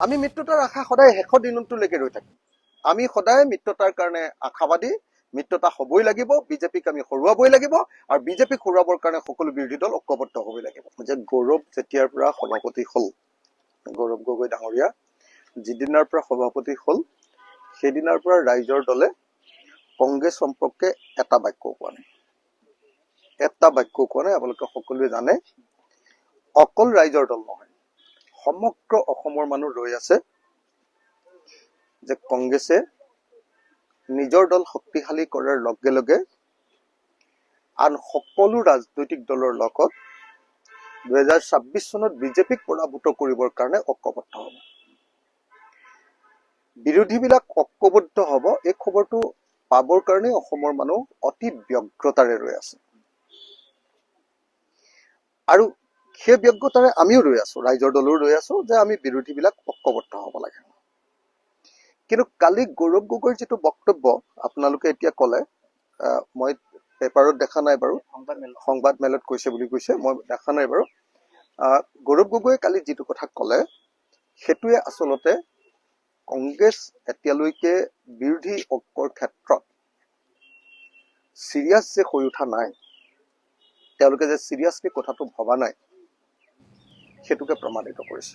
আমি মিত্ৰতাৰ আশা সদায় শেষৰ দিনটোলৈকে ৰৈ থাকিম। আমি সদায় মিত্ৰতাৰ কাৰণে আশাবাদী, মিত্ৰতা হ'বই লাগিব, বিজেপিক আমি হৰুৱাবই লাগিব, আৰু বিজেপিক হৰুৱাবৰ কাৰণে সকলো বিৰোধী দল ঐক্যবদ্ধ হ'বই লাগিব। যে গৌৰৱ যেতিয়াৰ পৰা সভাপতি হ'ল, গৌৰৱ গগৈ ডাঙৰীয়া যিদিনাৰ পৰা সভাপতি হ'ল, সেইদিনাৰ পৰা ৰাইজৰ দলে কংগ্ৰেছ সম্পৰ্কে এটা বাক্যও কোৱা নাই। এটা বাক্যও কোৱা নাই। আপোনালোকে সকলোৱে জানে, অকল ৰাইজৰ দল নহয়, সমগ্ৰ অসমৰ মানুহ ৰৈ আছে যে কংগ্ৰেছে নিজৰ দল শক্তিশালী কৰাৰ লগে লগে আন সকলো ৰাজনৈতিক দলৰ লগত 2026 চনত বিজেপিক পৰাভূত কৰিবৰ কাৰণে ঐক্যবদ্ধ হ'ব। বিৰোধীবিলাক ঐক্যবদ্ধ হ'ব, এই খবৰটো পাবৰ কাৰণে অসমৰ মানুহ অতি ব্যগ্ৰতাৰে ৰৈ আছে। আৰু সেই ব্যগ্ৰতাৰে আমিও ৰৈ আছো, ৰাইজৰ দলো ৰৈ আছো যে আমি বিৰোধীবিলাক ঐক্যবদ্ধ হ'ব লাগে। কিন্তু কালি গৌৰৱ গগৈৰ যিটো বক্তব্য আপোনালোকে এতিয়া ক'লে, মই পেপাৰত দেখা নাই বাৰু, সংবাদ মেলত কৈছে বুলি কৈছে, মই দেখা নাই বাৰু। গৌৰৱ গগৈয়ে কালি যিটো কথা ক'লে, সেইটোৱে আচলতে কংগ্ৰেছ এতিয়ালৈকে বিৰোধী ঐক্যৰ ক্ষেত্ৰত চিৰিয়াছ যে হৈ উঠা নাই, তেওঁলোকে যে চিৰিয়াছলি কথাটো ভবা নাই, সেইটোকে প্ৰমাণিত কৰিছে।